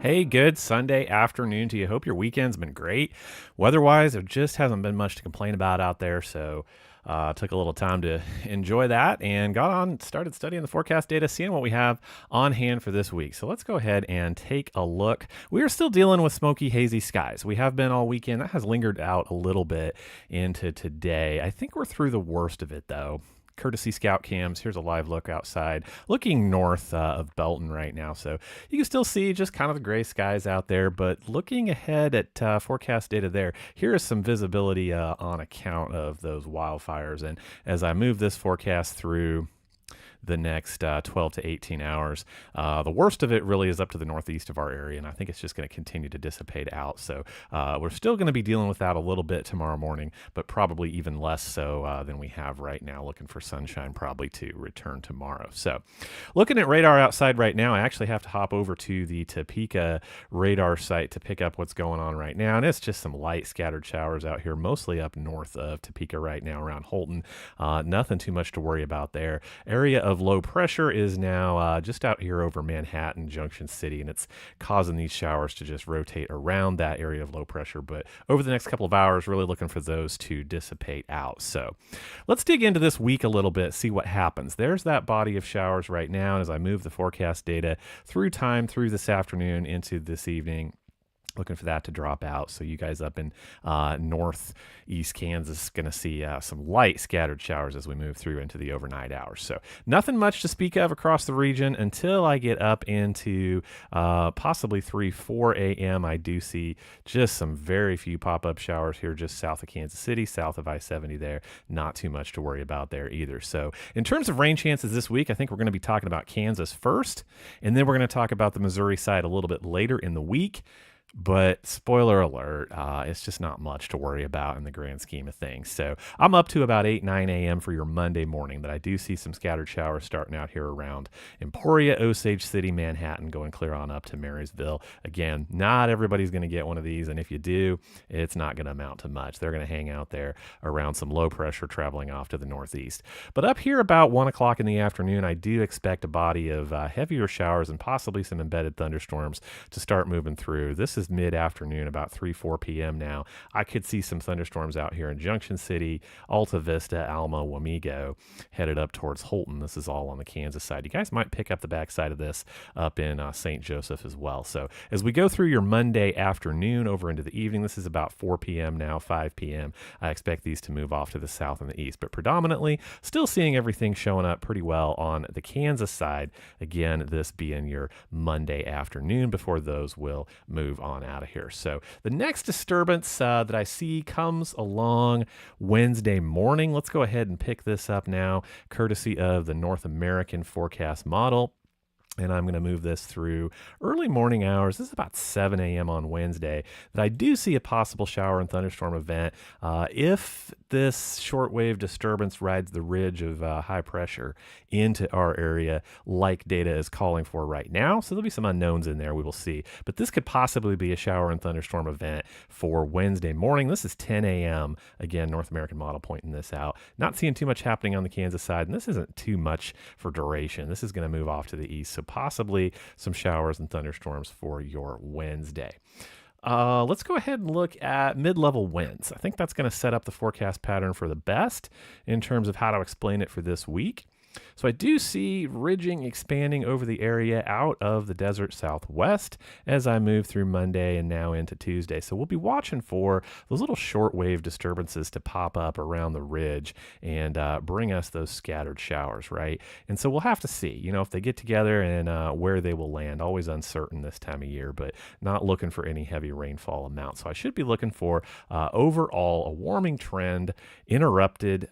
Hey, good Sunday afternoon to you. Hope your weekend's been great. Weather-wise, there just hasn't been much to complain about out there, so took a little time to enjoy that and started studying the forecast data, seeing what we have on hand for this week. So let's go ahead and take a look. We are still dealing with smoky, hazy skies. We have been all weekend. That has lingered out a little bit into today. I think we're through the worst of it, though. Courtesy scout cams. Here's a live look outside, looking north of Belton right now. So you can still see just kind of the gray skies out there, but looking ahead at forecast data there, here is some visibility on account of those wildfires. And as I move this forecast through the next 12 to 18 hours. The worst of it really is up to the northeast of our area, and I think it's just going to continue to dissipate out. So we're still going to be dealing with that a little bit tomorrow morning, but probably even less so than we have right now. Looking for sunshine probably to return tomorrow. So looking at radar outside right now, I actually have to hop over to the Topeka radar site to pick up what's going on right now, and it's just some light scattered showers out here, mostly up north of Topeka right now around Holton. Nothing too much to worry about there. Area of low pressure is now just out here over Manhattan, Junction City, and it's causing these showers to just rotate around that area of low pressure. But over the next couple of hours, really looking for those to dissipate out. So let's dig into this week a little bit, see what happens. There's that body of showers right now. And as I move the forecast data through this afternoon into this evening, looking for that to drop out. So you guys up in northeast Kansas going to see some light scattered showers as we move through into the overnight hours. So nothing much to speak of across the region until I get up into possibly 4 a.m. I do see just some very few pop-up showers here just south of Kansas City, south of I-70 there. Not too much to worry about there either. So in terms of rain chances this week, I think we're going to be talking about Kansas first, and then we're going to talk about the Missouri side a little bit later in the week. But spoiler alert, it's just not much to worry about in the grand scheme of things. So I'm up to about 9 a.m. for your Monday morning, but I do see some scattered showers starting out here around Emporia, Osage City, Manhattan, going clear on up to Marysville. Again, not everybody's going to get one of these, and if you do, it's not going to amount to much. They're going to hang out there around some low pressure traveling off to the northeast. But up here about 1 o'clock in the afternoon, I do expect a body of heavier showers and possibly some embedded thunderstorms to start moving through. This is mid-afternoon, about 4 p.m. now. I could see some thunderstorms out here in Junction City, Alta Vista, Alma, Wamego, headed up towards Holton. This is all on the Kansas side. You guys might pick up the backside of this up in St. Joseph as well. So as we go through your Monday afternoon over into the evening, this is about 4 p.m. now, 5 p.m. I expect these to move off to the south and the east, but predominantly still seeing everything showing up pretty well on the Kansas side. Again, this being your Monday afternoon before those will move on out of here. So the next disturbance that I see comes along Wednesday morning. Let's go ahead and pick this up now, courtesy of the North American forecast model. And I'm going to move this through early morning hours. This is about 7 a.m. on Wednesday that I do see a possible shower and thunderstorm event. If this shortwave disturbance rides the ridge of high pressure into our area, like data is calling for right now. So there'll be some unknowns in there. We will see. But this could possibly be a shower and thunderstorm event for Wednesday morning. This is 10 a.m. Again, North American model pointing this out. Not seeing too much happening on the Kansas side. And this isn't too much for duration. This is going to move off to the east. So possibly some showers and thunderstorms for your Wednesday. Let's go ahead and look at mid-level winds. I think that's going to set up the forecast pattern for the best in terms of how to explain it for this week. So I do see ridging expanding over the area out of the desert southwest as I move through Monday and now into Tuesday. So we'll be watching for those little shortwave disturbances to pop up around the ridge and bring us those scattered showers, right? And so we'll have to see, if they get together and where they will land. Always uncertain this time of year, but not looking for any heavy rainfall amount. So I should be looking for overall a warming trend interrupted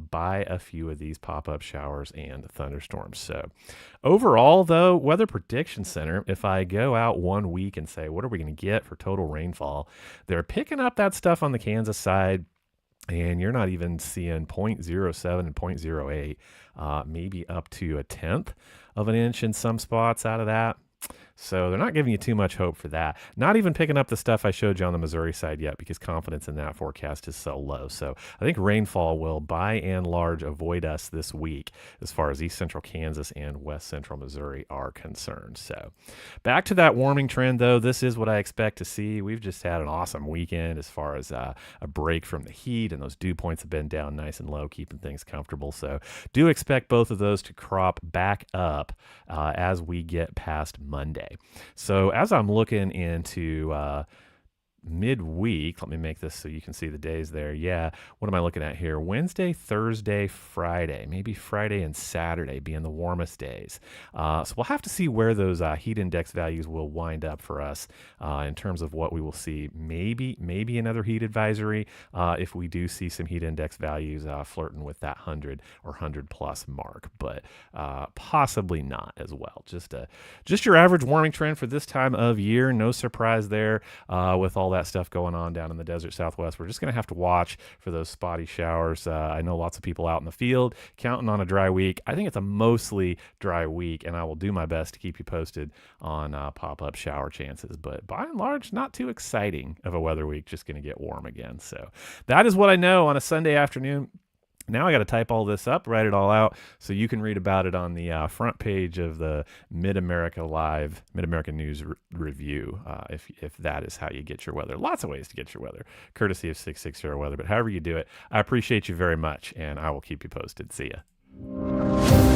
by a few of these pop-up showers and thunderstorms. So overall, though, Weather Prediction Center, if I go out 1 week and say, what are we going to get for total rainfall? They're picking up that stuff on the Kansas side, and you're not even seeing 0.07 and 0.08, maybe up to a tenth of an inch in some spots out of that. So they're not giving you too much hope for that. Not even picking up the stuff I showed you on the Missouri side yet because confidence in that forecast is so low. So I think rainfall will by and large avoid us this week as far as east central Kansas and west central Missouri are concerned. So back to that warming trend, though, this is what I expect to see. We've just had an awesome weekend as far as a break from the heat, and those dew points have been down nice and low, keeping things comfortable. So do expect both of those to crop back up as we get past Monday. So as I'm looking into midweek, let me make this so you can see the days there. Yeah, what am I looking at here? Wednesday, Thursday, Friday, maybe Friday and Saturday being the warmest days. So we'll have to see where those heat index values will wind up for us in terms of what we will see. Maybe another heat advisory if we do see some heat index values flirting with that 100 or 100 plus mark, but possibly not as well. Just your average warming trend for this time of year. No surprise there with all that stuff going on down in the desert Southwest. We're just going to have to watch for those spotty showers. I know lots of people out in the field counting on a dry week. I think it's a mostly dry week, and I will do my best to keep you posted on pop-up shower chances. But by and large, not too exciting of a weather week, just going to get warm again. So that is what I know on a Sunday afternoon. Now I got to type all this up, write it all out, so you can read about it on the front page of the Mid-America Live, Mid-America News Review, if that is how you get your weather. Lots of ways to get your weather, courtesy of 660 Weather, but however you do it, I appreciate you very much, and I will keep you posted. See ya.